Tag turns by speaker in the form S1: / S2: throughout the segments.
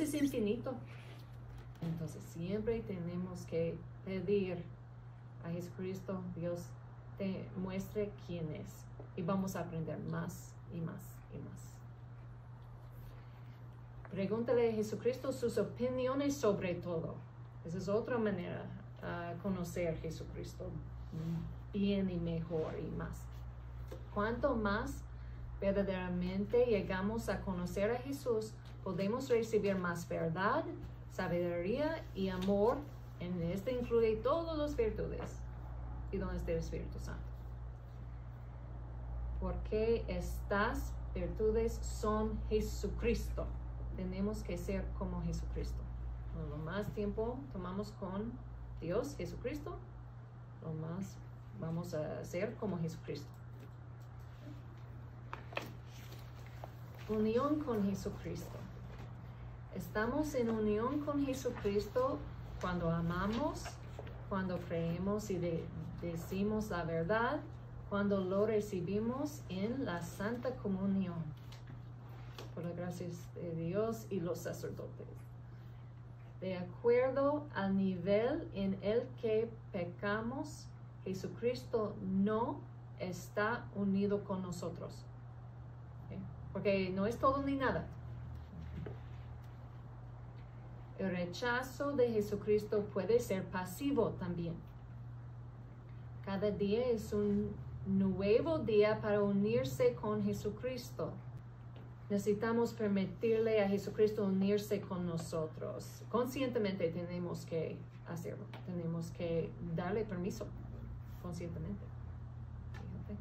S1: es infinito. Entonces siempre tenemos que pedir a Jesucristo, Dios te muestre quién es. Y vamos a aprender más y más y más. Pregúntale a Jesucristo sus opiniones sobre todo. Esa es otra manera de conocer a Jesucristo bien y mejor y más. Cuanto más verdaderamente llegamos a conocer a Jesús, podemos recibir más verdad, sabiduría y amor. En este incluye todas las virtudes y dones del Espíritu Santo. Porque estas virtudes son Jesucristo. Tenemos que ser como Jesucristo. Lo más tiempo tomamos con Dios, Jesucristo, lo más vamos a ser como Jesucristo. Unión con Jesucristo. Estamos en unión con Jesucristo cuando amamos, cuando creemos y decimos la verdad, cuando lo recibimos en la Santa Comunión, por las gracias de Dios y los sacerdotes. De acuerdo al nivel en el que pecamos, Jesucristo no está unido con nosotros. ¿Okay? Porque no es todo ni nada. El rechazo de Jesucristo puede ser pasivo también. Cada día es un nuevo día para unirse con Jesucristo. Necesitamos permitirle a Jesucristo unirse con nosotros. Conscientemente tenemos que hacerlo. Tenemos que darle permiso. Conscientemente. Fíjate.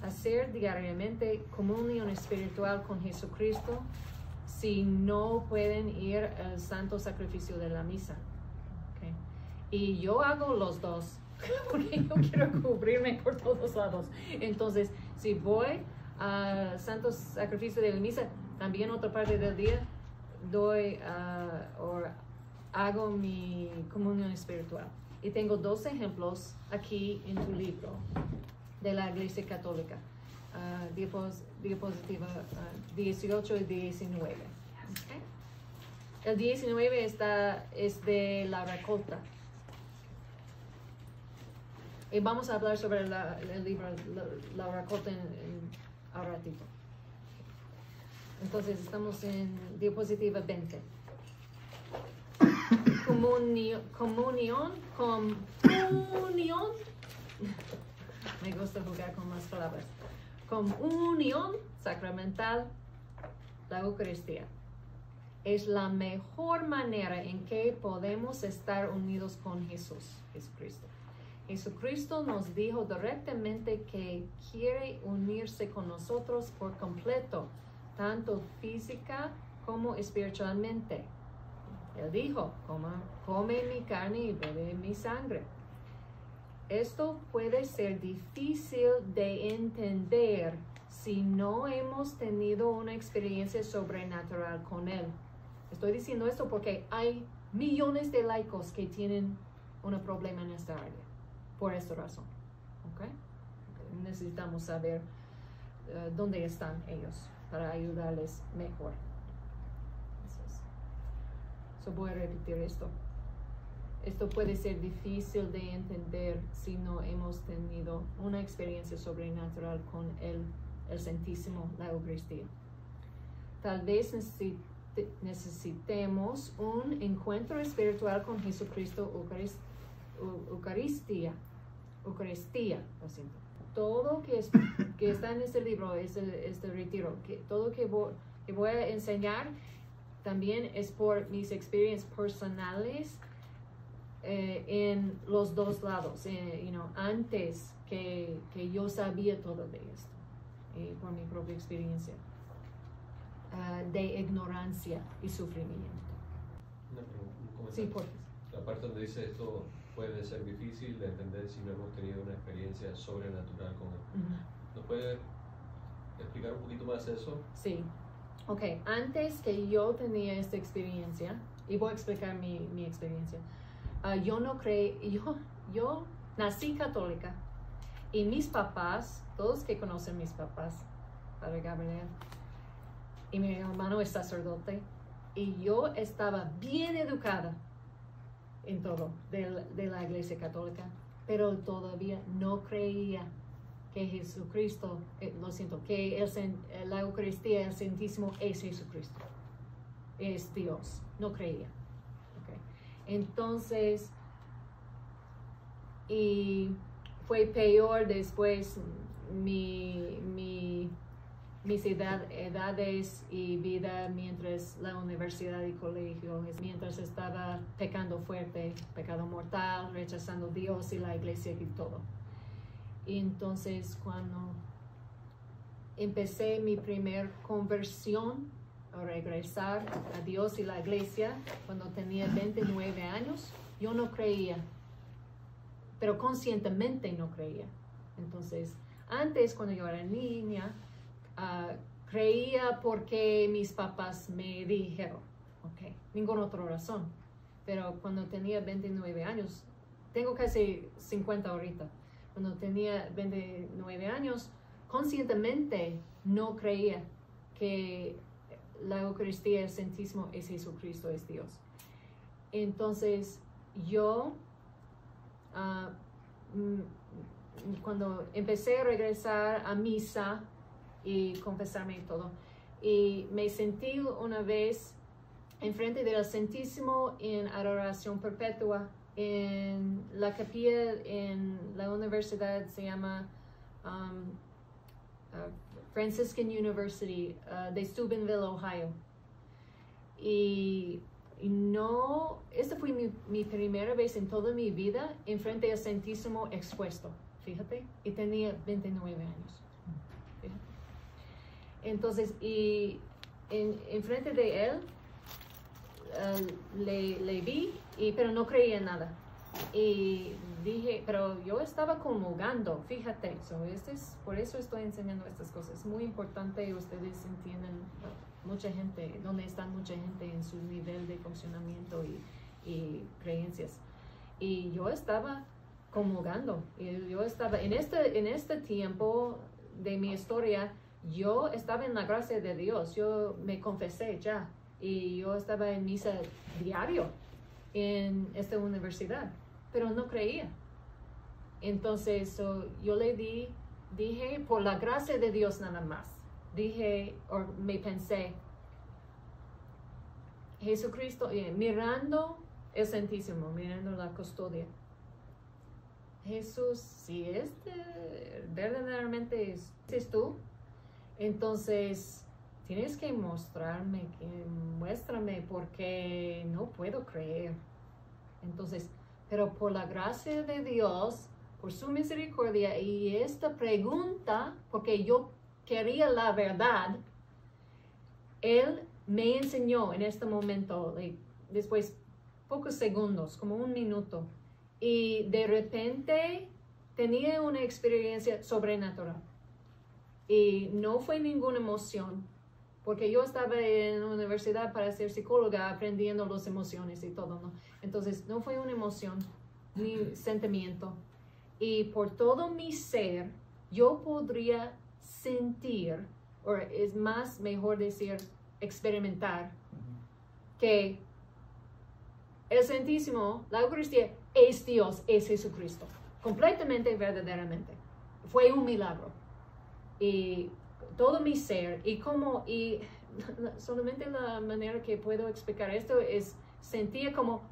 S1: Hacer diariamente comunión espiritual con Jesucristo si no pueden ir al santo sacrificio de la misa. Okay. Y yo hago los dos. Porque yo quiero cubrirme por todos lados. Entonces, si voy al santo sacrificio de la misa, también otra parte del día hago mi comunión espiritual. Y tengo dos ejemplos aquí en tu libro de la Iglesia Católica. Diapositiva 18 y 19. Okay. El 19 es de la Recolta. Y vamos a hablar sobre el libro La Recolta a ratito. Entonces estamos en diapositiva 20. Comunión. Me gusta jugar con las palabras. Comunión sacramental, la Eucaristía. Es la mejor manera en que podemos estar unidos con Jesucristo. Jesucristo nos dijo directamente que quiere unirse con nosotros por completo, tanto física como espiritualmente. Él dijo, come mi carne y bebe mi sangre. Esto puede ser difícil de entender si no hemos tenido una experiencia sobrenatural con Él. Estoy diciendo esto porque hay millones de laicos que tienen un problema en esta área. Por esta razón. ¿Okay? Necesitamos saber dónde están ellos para ayudarles mejor. Voy a repetir esto. Esto puede ser difícil de entender si no hemos tenido una experiencia sobrenatural con el Santísimo, la Eucaristía. Tal vez necesitemos un encuentro espiritual con Jesucristo, Eucaristía, lo siento. Todo que está en este libro, este retiro, todo que voy a enseñar también es por mis experiencias personales en los dos lados, antes que yo sabía todo de esto, por mi propia experiencia de ignorancia y sufrimiento.
S2: Un comentario.
S1: Sí, por
S2: La parte donde dice esto puede ser difícil de entender si no hemos tenido una experiencia sobrenatural con Él. ¿Nos puede explicar un poquito más eso?
S1: Sí. Ok, antes que yo tenía esta experiencia, y voy a explicar mi experiencia, yo nací católica, y mis papás, todos que conocen mis papás, Padre Gabriel, y mi hermano es sacerdote, Y yo estaba bien educada en todo de la Iglesia Católica, pero todavía no creía que Jesucristo, que la Eucaristía, el Santísimo, es Jesucristo, es Dios. No creía. Okay. Entonces, y fue peor después mis edades y vida mientras la universidad y colegio, mientras estaba pecando fuerte, pecado mortal, rechazando a Dios y la iglesia y todo. Y entonces cuando empecé mi primer conversión, a regresar a Dios y la iglesia, cuando tenía 29 años, yo no creía, pero conscientemente no creía. Entonces, antes, cuando yo era niña, creía porque mis papás me dijeron, ok, ninguna otra razón. Pero cuando tenía 29 años, tengo casi 50 ahorita, cuando tenía 29 años, conscientemente no creía que la Eucaristía, el Santísimo, es Jesucristo, es Dios. Entonces, yo, cuando empecé a regresar a misa y confesarme y todo, y me sentí una vez enfrente del Santísimo en adoración perpetua en la capilla en la universidad, se llama Franciscan University de Steubenville, Ohio. Y no, esta fue mi primera vez en toda mi vida enfrente al Santísimo expuesto, fíjate, y tenía 29 años. Fíjate. Entonces, y enfrente de él, le vi, pero no creía en nada. Y dije, pero yo estaba comulgando, fíjate, por eso estoy enseñando estas cosas. Es muy importante, ustedes entienden, mucha gente, donde está mucha gente en su nivel de funcionamiento y creencias. Y yo estaba comulgando, y yo estaba, en este tiempo de mi historia, yo estaba en la gracia de Dios, yo me confesé ya, y yo estaba en misa diario en esta universidad, pero no creía. Entonces yo dije, por la gracia de Dios nada más, me pensé, Jesucristo, mirando el Santísimo, mirando la custodia, Jesús, si verdaderamente es tú, entonces tienes que muéstrame porque no puedo creer. Entonces, pero por la gracia de Dios, por su misericordia y esta pregunta, porque yo quería la verdad, Él me enseñó en este momento, después pocos segundos, como un minuto, y de repente tenía una experiencia sobrenatural. Y no fue ninguna emoción, porque yo estaba en la universidad para ser psicóloga aprendiendo las emociones y todo, ¿no? Entonces no fue una emoción ni sentimiento. Y por todo mi ser, yo podría sentir, o es mejor decir, experimentar, que el Santísimo, la Eucaristía, es Dios, es Jesucristo. Completamente, verdaderamente. Fue un milagro. Y todo mi ser, y solamente la manera que puedo explicar esto es sentir como,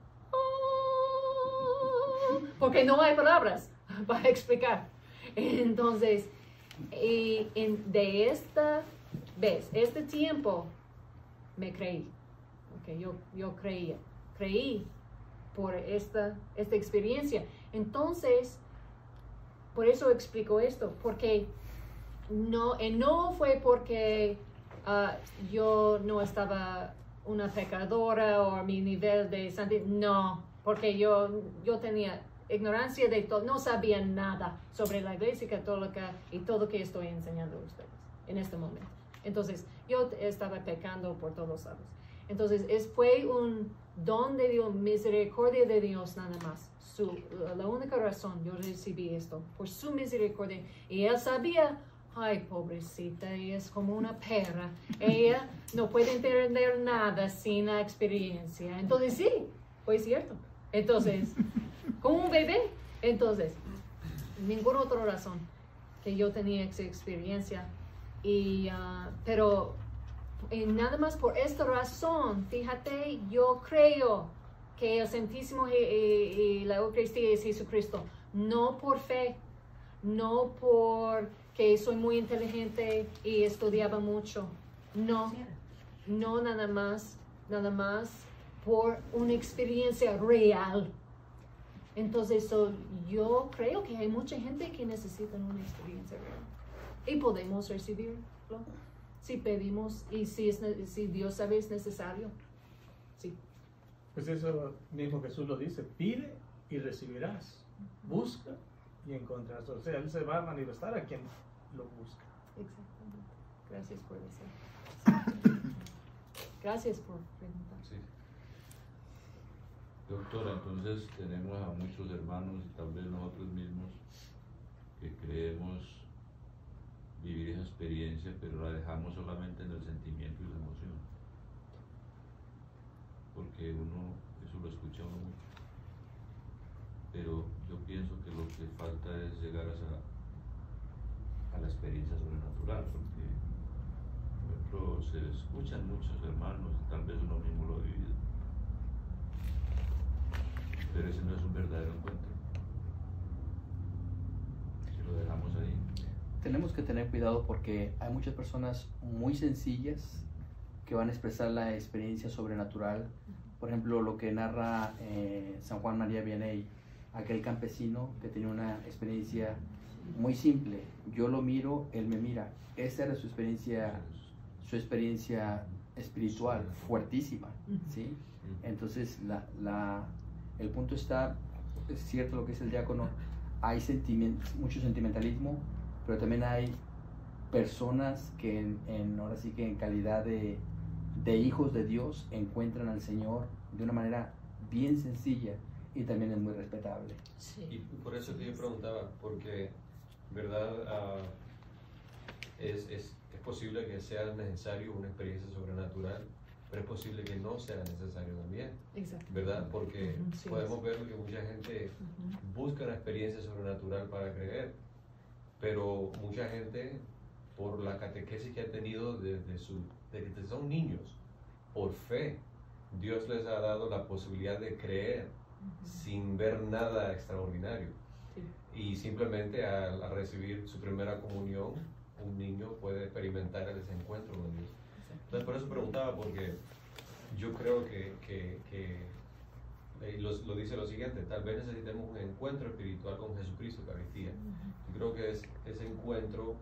S1: porque no hay palabras para explicar. Entonces, de esta vez, este tiempo, me creí. Okay, yo creí por esta experiencia. Entonces, por eso explico esto, porque no fue porque yo no estaba una pecadora o mi nivel de santidad, no, porque yo tenía ignorancia de todo, no sabía nada sobre la Iglesia Católica y todo lo que estoy enseñando a ustedes en este momento. Entonces, yo estaba pecando por todos lados. Entonces, fue un don de Dios, misericordia de Dios nada más. La única razón yo recibí esto, por su misericordia. Y Él sabía ay, pobrecita, ella es como una perra. Ella no puede entender nada sin la experiencia. Entonces, sí, fue cierto. Entonces, como un bebé. Entonces, ninguna otra razón que yo tenía esa experiencia. Pero nada más por esta razón, fíjate, yo creo que el Santísimo y la Eucaristía es Jesucristo. No por fe, no porque soy muy inteligente y estudiaba mucho. No, no nada más por una experiencia real. Entonces, yo creo que hay mucha gente que necesita una experiencia real. Y podemos recibirlo si pedimos y si Dios sabe es necesario. Sí.
S3: Pues eso mismo Jesús lo dice, pide y recibirás, busca y encontrarás. O sea, Él se va a manifestar a quien lo busca.
S1: Exactamente. Gracias por decir. Gracias por preguntar.
S2: Sí.
S4: Doctora, entonces tenemos a muchos hermanos y tal vez nosotros mismos que creemos vivir esa experiencia, pero la dejamos solamente en el sentimiento y la emoción. Porque eso lo escucha uno mucho. Pero yo pienso que lo que falta es llegar a la experiencia sobrenatural, porque, por ejemplo, se escuchan muchos hermanos, y tal vez uno mismo lo ha vivido. Pero ese no es un verdadero encuentro. Si lo dejamos ahí.
S5: Tenemos que tener cuidado porque hay muchas personas muy sencillas que van a expresar la experiencia sobrenatural. Por ejemplo, lo que narra San Juan María Vianney, aquel campesino que tenía una experiencia muy simple. Yo lo miro, él me mira. Esa era su experiencia espiritual, fuertísima, ¿sí? Entonces, el punto está, es cierto lo que dice el diácono, hay mucho sentimentalismo, pero también hay personas que ahora sí que en calidad de hijos de Dios encuentran al Señor de una manera bien sencilla y también es muy respetable.
S1: Sí.
S2: Y por eso que yo preguntaba, porque, ¿verdad? Es posible que sea necesario una experiencia sobrenatural, pero es posible que no sea necesario también.
S1: Exacto.
S2: ¿Verdad? Porque
S1: Sí,
S2: podemos ver que mucha gente busca una experiencia sobrenatural para creer, pero mucha gente, por la catequesis que han tenido desde que son niños, por fe, Dios les ha dado la posibilidad de creer sin ver nada extraordinario.
S1: Sí.
S2: Y simplemente al recibir su primera comunión, un niño puede experimentar el desencuentro con Dios. Entonces, por eso preguntaba, porque yo creo que lo dice lo siguiente: tal vez necesitemos un encuentro espiritual con Jesucristo, Eucaristía. Yo creo que ese encuentro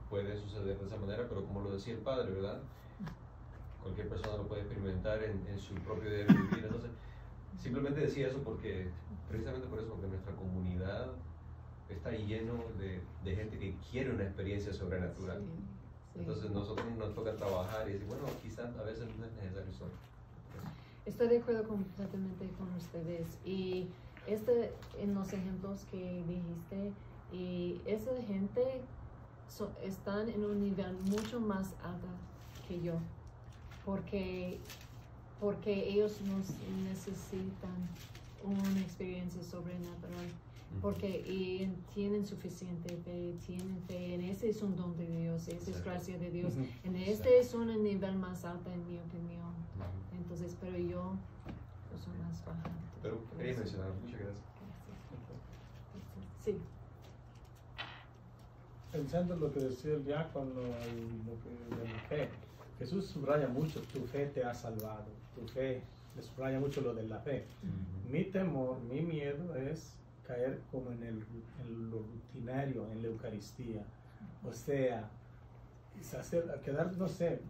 S2: puede suceder de esa manera, pero como lo decía el Padre, ¿verdad? Cualquier persona lo puede experimentar en su propio diario vivir. Entonces, simplemente decía eso precisamente por eso, porque nuestra comunidad está lleno de gente que quiere una experiencia sobrenatural.
S1: Sí, sí.
S2: Entonces nosotros nos toca trabajar y decir, bueno, quizás a veces no es necesario solo.
S1: Estoy de acuerdo completamente con ustedes. Y en los ejemplos que dijiste, y esa gente están en un nivel mucho más alto que yo, porque ellos necesitan una experiencia sobrenatural, porque tienen suficiente fe, tienen fe, en ese es un don de Dios, esa es gracia de Dios, en este es un nivel más alto en mi opinión. Entonces, pero yo soy más baja.
S2: Pero quería mencionar, muchas gracias.
S1: Sí.
S3: Pensando en lo que decía el diácono y lo que de la fe, Jesús subraya mucho, tu fe te ha salvado, tu fe, le subraya mucho lo de la fe. Mi temor, mi miedo es caer como en lo rutinario, en la Eucaristía. O sea, quedar, no sé,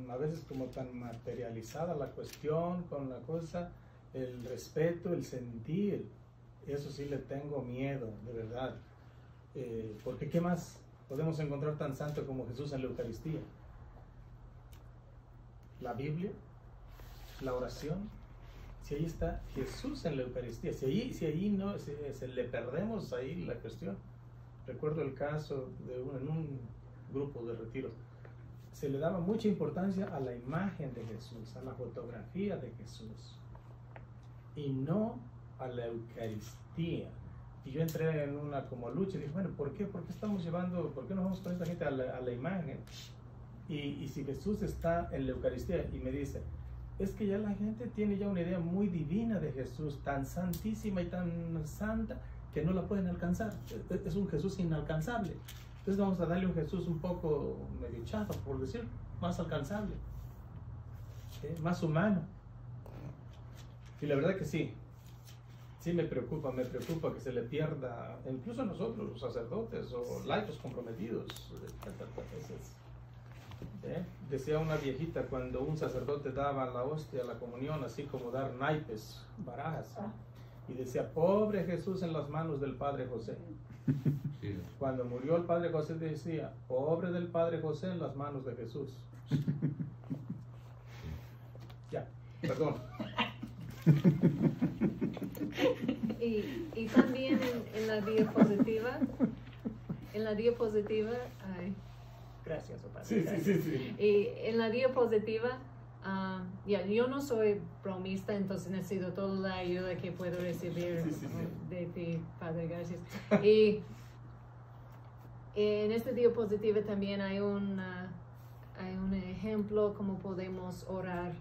S3: a veces como tan materializada la cuestión con la cosa, el respeto, el sentir, eso sí le tengo miedo, de verdad. Porque ¿qué más podemos encontrar tan santo como Jesús en la Eucaristía? La Biblia, la oración. Si ahí está Jesús en la Eucaristía, si ahí no se le perdemos ahí la cuestión, Recuerdo el caso en un grupo de retiro. Se le daba mucha importancia a la imagen de Jesús, a la fotografía de Jesús, y no a la Eucaristía. Y yo entré en una como lucha y dije, bueno, ¿por qué nos vamos con esta gente a la imagen? Y si Jesús está en la Eucaristía, y me dice, es que ya la gente tiene ya una idea muy divina de Jesús, tan santísima y tan santa, que no la pueden alcanzar. Es un Jesús inalcanzable. Entonces vamos a darle un Jesús un poco medio chafa, por decir, más alcanzable, más humano. Y la verdad que sí me preocupa que se le pierda, incluso a nosotros, los sacerdotes o laicos comprometidos. Decía una viejita cuando un sacerdote daba la hostia, la comunión, así como dar naipes, barajas, y decía, pobre Jesús en las manos del Padre José.
S4: Sí.
S3: Cuando murió el Padre José decía, pobre del Padre José en las manos de Jesús. Ya, perdón.
S1: Y también en la diapositiva, ay, gracias, Padre.
S3: Sí.
S1: Y en la diapositiva, yo no soy bromista, entonces necesito toda la ayuda que puedo recibir de ti, Padre, gracias. Y en esta diapositiva también hay un ejemplo cómo podemos orar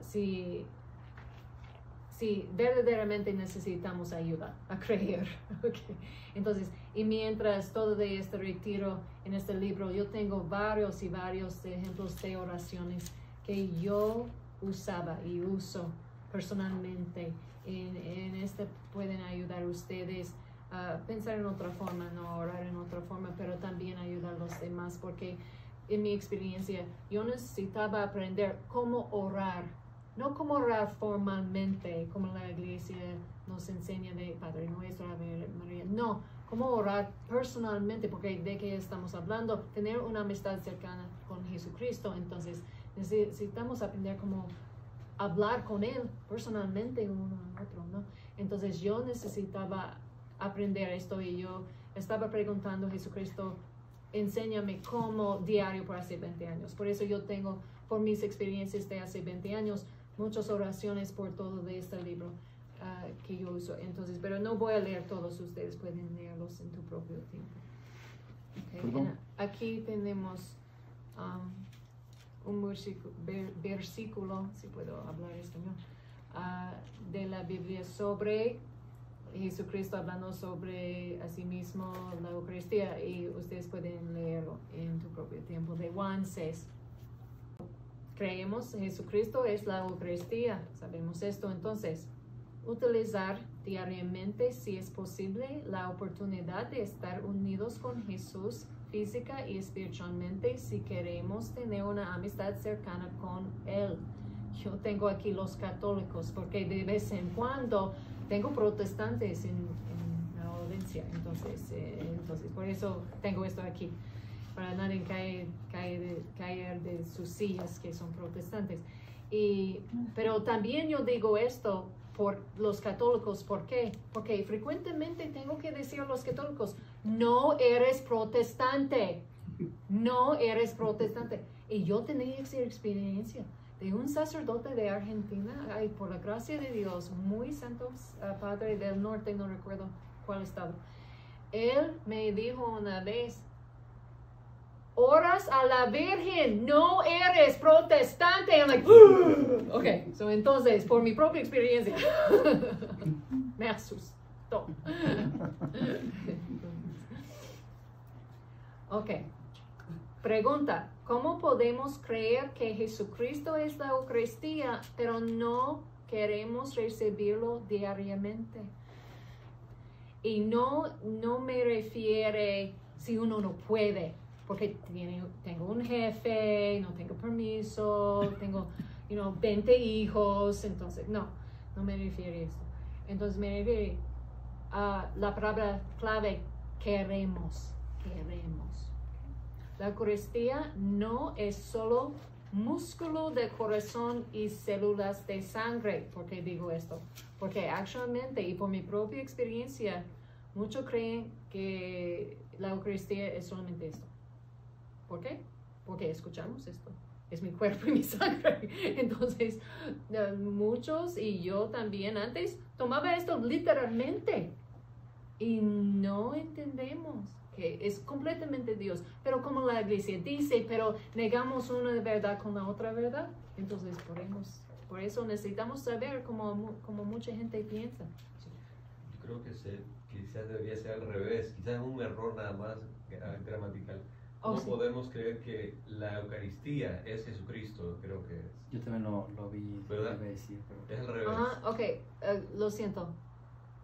S1: si verdaderamente necesitamos ayuda a creer. Okay. Entonces, y mientras todo de este retiro en este libro, yo tengo varios ejemplos de oraciones que yo usaba y uso personalmente. En este pueden ayudar ustedes a pensar en otra forma, no orar en otra forma, pero también ayudar a los demás, porque en mi experiencia yo necesitaba aprender cómo orar. No como orar formalmente, como la iglesia nos enseña de Padre Nuestro, Ave María. No, como orar personalmente, porque de qué estamos hablando, tener una amistad cercana con Jesucristo. Entonces necesitamos aprender cómo hablar con Él personalmente uno al otro, ¿no? Entonces yo necesitaba aprender esto y yo estaba preguntando a Jesucristo, enséñame cómo diario por hace 20 años. Por eso yo tengo, por mis experiencias de hace 20 años, muchas oraciones por todo de este libro que yo uso. Entonces, pero no voy a leer todos, ustedes pueden leerlos en tu propio tiempo. Okay. Aquí tenemos un versículo, si puedo hablar español, de la Biblia sobre Jesucristo hablando sobre a sí mismo la Eucaristía, y ustedes pueden leerlo en tu propio tiempo, de Juan 6. Creemos Jesucristo es la Eucaristía, sabemos esto. Entonces, utilizar diariamente, si es posible, la oportunidad de estar unidos con Jesús física y espiritualmente si queremos tener una amistad cercana con Él. Yo tengo aquí los católicos, porque de vez en cuando tengo protestantes en la audiencia, entonces por eso tengo esto aquí, para nadie caer de sus sillas que son protestantes. Pero también yo digo esto por los católicos. ¿Por qué? Porque frecuentemente tengo que decir a los católicos, no eres protestante, no eres protestante. Y yo tenía esa experiencia de un sacerdote de Argentina, por la gracia de Dios, muy santo, padre del norte, no recuerdo cuál estado. Él me dijo una vez, oras a la Virgen, no eres protestante. I'm like, okay, so entonces, por mi propia experiencia, me asustó. Ok, pregunta, ¿cómo podemos creer que Jesucristo es la Eucaristía, pero no queremos recibirlo diariamente? Y no me refiere si uno no puede, porque tengo un jefe, no tengo permiso, tengo 20 hijos, entonces no me refiere a eso. Entonces me refiere a la palabra clave, queremos. La Eucaristía no es solo músculo del corazón y células de sangre. ¿Por qué digo esto? Porque actualmente y por mi propia experiencia, Muchos creen que la Eucaristía es solamente esto. ¿Por qué? Porque escuchamos esto. Es mi cuerpo y mi sangre. Entonces, muchos y yo también antes tomaba esto literalmente. Y no entendemos que es completamente Dios. Pero como la iglesia dice, pero negamos una verdad con la otra verdad. Entonces, por eso necesitamos saber cómo mucha gente piensa.
S2: Yo creo que quizás debería ser al revés. Quizás es un error nada más gramatical. ¿Cómo podemos creer que la Eucaristía es Jesucristo? Creo que es.
S5: Yo también lo vi,
S2: ¿verdad?
S5: debe decir, pero...
S2: Es al revés.
S1: Ajá, ok, lo siento.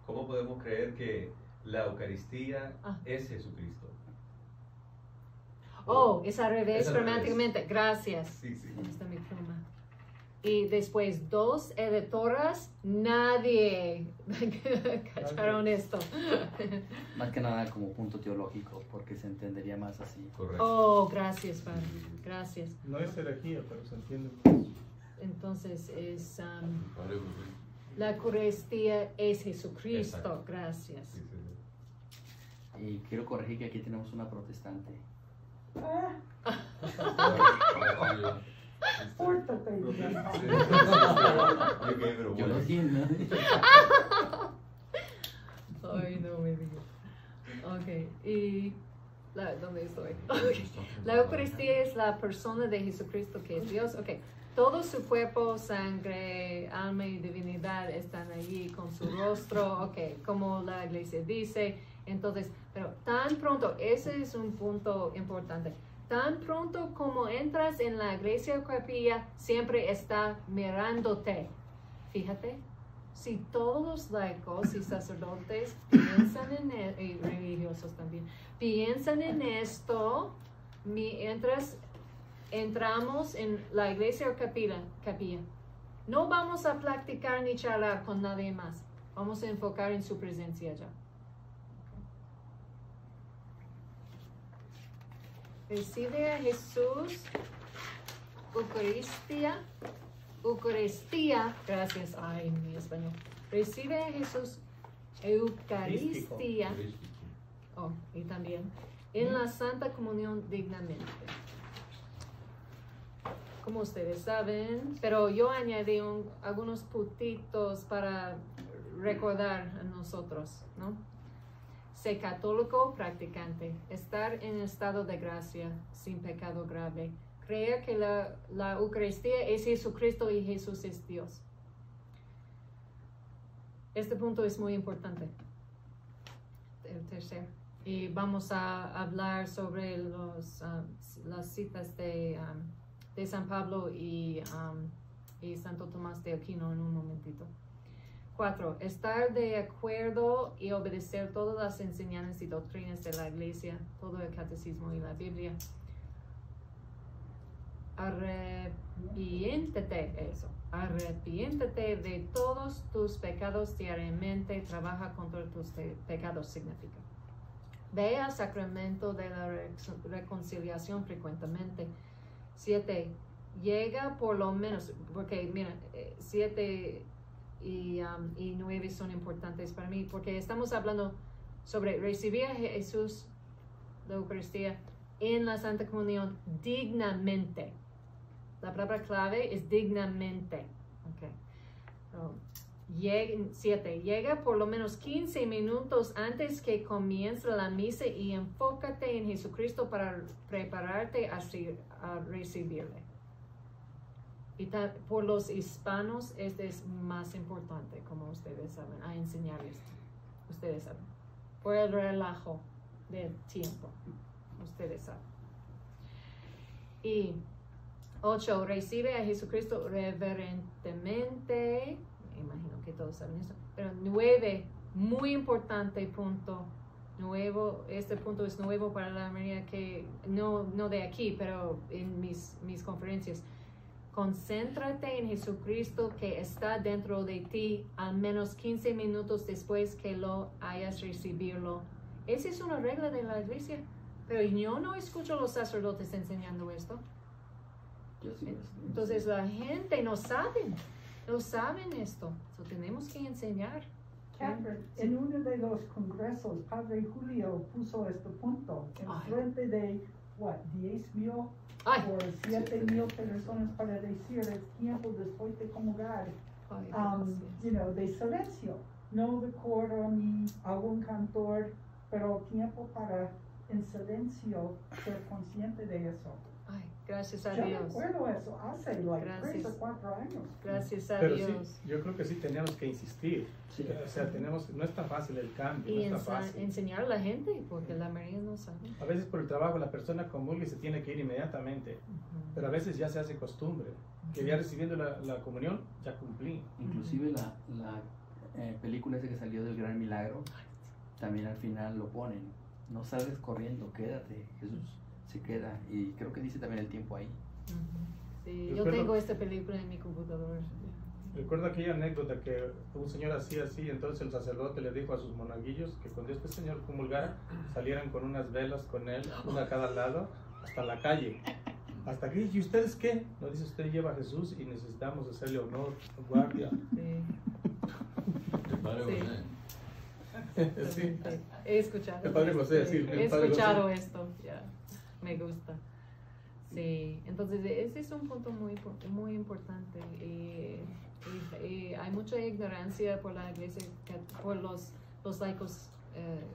S2: ¿Cómo podemos creer que la Eucaristía es Jesucristo?
S1: Es al revés
S2: Es al
S1: gramáticamente.
S2: revés.
S1: Gracias.
S2: Sí, sí.
S1: Ahí está mi pluma. Y después 2 editoras, nadie cacharon esto.
S5: Más que nada como punto teológico, porque se entendería más así.
S2: Correcto.
S1: Gracias, Padre. Gracias.
S3: No es herejía, pero se entiende más.
S1: Entonces es
S4: Padre José.
S1: la Eucaristía es Jesucristo.
S2: Exacto.
S1: Gracias.
S2: Sí, sí, sí.
S5: Y quiero corregir que aquí tenemos una protestante.
S3: Pórtate.
S5: Yo lo entiendo.
S1: Ay, no me digas. Ok, y ¿dónde estoy? Okay. La Eucaristía es la persona de Jesucristo que es Dios. Ok, todo su cuerpo, sangre, alma y divinidad están allí con su rostro. Ok, como la iglesia dice. Entonces, pero tan pronto, ese es un punto importante. Tan pronto como entras en la iglesia o capilla, siempre está mirándote. Fíjate, si todos los laicos y sacerdotes piensan y religiosos también, piensan en esto, entramos en la iglesia o capilla, no vamos a practicar ni charlar con nadie más. Vamos a enfocar en su presencia ya. Recibe a Jesús, Eucaristía, gracias, ay, mi español. Recibe a Jesús, Eucaristía, y también en la Santa Comunión dignamente. Como ustedes saben, pero yo añadí algunos puntitos para recordar a nosotros, ¿no? Ser católico practicante, estar en estado de gracia, sin pecado grave, creer que la Eucaristía es Jesucristo y Jesús es Dios. Este punto es muy importante. El tercero. Y vamos a hablar sobre las citas de San Pablo y Santo Tomás de Aquino en un momentito. 4. Estar de acuerdo y obedecer todas las enseñanzas y doctrinas de la iglesia, todo el catecismo y la Biblia. Arrepiéntete de todos tus pecados diariamente, trabaja contra tus pecados, significa. Ve al sacramento de la reconciliación frecuentemente. 7. Llega por lo menos, porque mira, 7 y 9 son importantes para mí, porque estamos hablando sobre recibir a Jesús, la Eucaristía, en la Santa Comunión dignamente. La palabra clave es dignamente. Okay. 7. Llega por lo menos 15 minutos antes que comience la misa y enfócate en Jesucristo para prepararte a recibirle. Y por los hispanos, este es más importante, como ustedes saben, a enseñarles. Ustedes saben. Por el relajo del tiempo. Ustedes saben. Y 8. Recibe a Jesucristo reverentemente. Me imagino que todos saben eso. Pero 9, muy importante punto. Nuevo, este punto es nuevo para la mayoría que, no de aquí, pero en mis conferencias. Concéntrate en Jesucristo que está dentro de ti al menos 15 minutos después que lo hayas recibido. Esa es una regla de la iglesia. Pero yo no escucho a los sacerdotes enseñando esto. Entonces la gente no saben esto. So, tenemos que enseñar.
S6: Catherine, en uno de los congresos, Padre Julio puso este punto en
S1: Ay.
S6: frente de, 10,000
S1: Ay.
S6: o 7,000 personas para decir el tiempo después de comulgar,
S1: Ay, gracias.
S6: de silencio, no de coro ni algún cantor, pero tiempo para en silencio ser consciente de eso.
S1: Ay, gracias a
S6: Yo
S1: Dios.
S6: recuerdo eso hace 3
S1: Gracias.
S6: o 4 años.
S1: Gracias a
S3: Pero
S1: Dios.
S3: sí, yo creo que sí tenemos que insistir.
S5: Sí.
S3: O sea, no es tan fácil el cambio,
S1: Y
S3: no es tan fácil.
S1: enseñar a la gente, porque la mayoría no sabe.
S3: A veces por el trabajo la persona comulga y se tiene que ir inmediatamente,
S1: Ujú.
S3: pero a veces ya se hace costumbre, que ya recibiendo la comunión, ya cumplí.
S5: Inclusive la película esa que salió del Gran Milagro, también al final lo ponen. No salgas corriendo, quédate. Jesús se queda. Y creo que dice también el tiempo ahí.
S1: Ujú. Sí, yo
S3: Recuerdo-
S1: tengo esta película en mi computador.
S3: Recuerdo aquella anécdota que un señor hacía así, entonces el sacerdote le dijo a sus monaguillos que cuando este señor comulgara, salieran con unas velas con él, una a cada lado, hasta la calle. Hasta aquí, ¿y ustedes qué? No dice, usted lleva a Jesús y necesitamos hacerle honor, guardia.
S1: Sí,
S4: El Padre
S1: Sí.
S4: José.
S3: Sí.
S1: exactamente. He escuchado.
S3: El Padre José, sí,
S1: He
S3: el Padre
S1: escuchado
S3: José.
S1: esto, ya. Me gusta. Sí, entonces ese es un punto muy importante. Y hay mucha ignorancia por la iglesia, por los laicos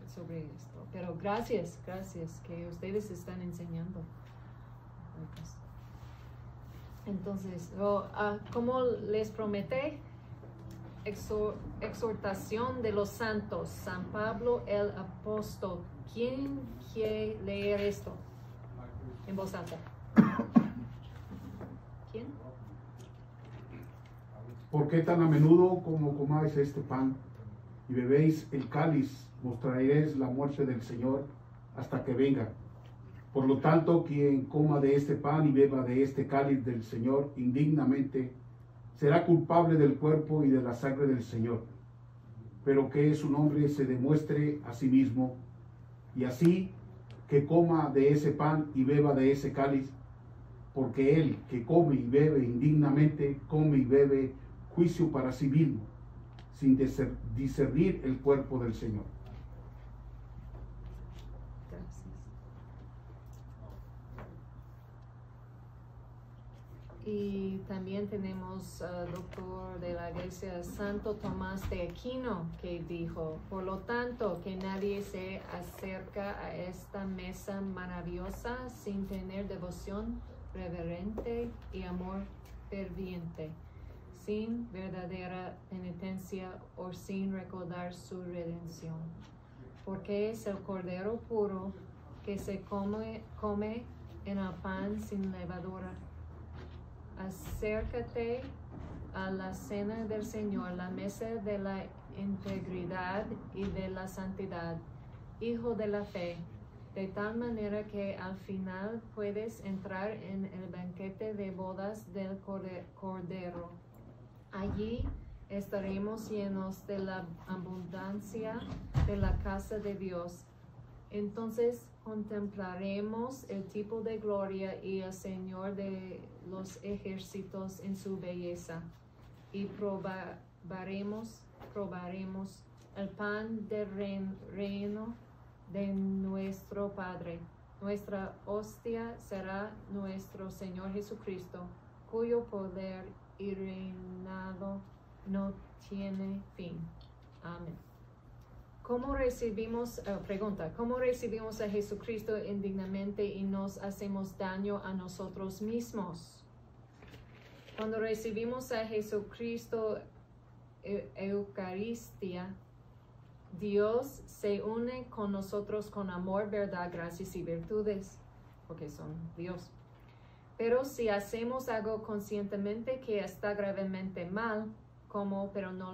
S1: sobre esto. Pero gracias que ustedes están enseñando. Entonces, como les prometí, exhortación de los santos, San Pablo el apóstol. ¿Quién quiere leer esto en voz alta? ¿Quién?
S7: ¿Por qué tan a menudo como comáis este pan y bebéis el cáliz, mostraréis la muerte del Señor hasta que venga? Por lo tanto, quien coma de este pan y beba de este cáliz del Señor indignamente, será culpable del cuerpo y de la sangre del Señor. Pero que su nombre se demuestre a sí mismo, y así que coma de ese pan y beba de ese cáliz, porque él que come y bebe indignamente, come y bebe juicio para sí mismo, sin discernir el cuerpo del Señor.
S1: Gracias. Y también tenemos al doctor de la iglesia Santo Tomás de Aquino, que dijo: por lo tanto, que nadie se acerca a esta mesa maravillosa sin tener devoción reverente y amor ferviente, sin verdadera penitencia o sin recordar su redención. Porque es el cordero puro que se come en el pan sin levadura. Acércate a la cena del Señor, la mesa de la integridad y de la santidad, hijo de la fe, de tal manera que al final puedes entrar en el banquete de bodas del Cordero. Allí estaremos llenos de la abundancia de la casa de Dios. Entonces contemplaremos el tipo de gloria y el Señor de los ejércitos en su belleza, y probaremos el pan del reino de nuestro Padre. Nuestra hostia será nuestro Señor Jesucristo, cuyo poder y reinado no tiene fin. Amén. ¿Cómo recibimos a Jesucristo indignamente y nos hacemos daño a nosotros mismos? Cuando recibimos a Jesucristo Eucaristía, Dios se une con nosotros con amor, verdad, gracias y virtudes, porque son Dios. Pero si hacemos algo conscientemente que está gravemente mal, pero no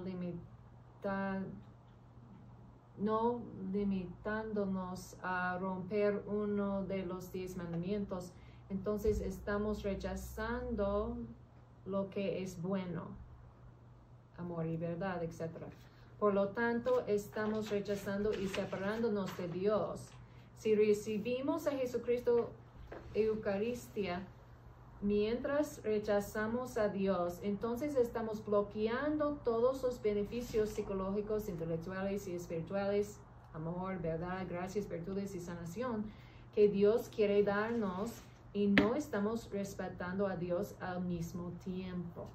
S1: limitándonos a romper uno de los 10 mandamientos, entonces estamos rechazando lo que es bueno, amor y verdad, etc. Por lo tanto, estamos rechazando y separándonos de Dios. Si recibimos a Jesucristo Eucaristía, mientras rechazamos a Dios, entonces estamos bloqueando todos los beneficios psicológicos, intelectuales y espirituales, amor, verdad, gracias, virtudes y sanación que Dios quiere darnos, y no estamos respetando a Dios al mismo tiempo.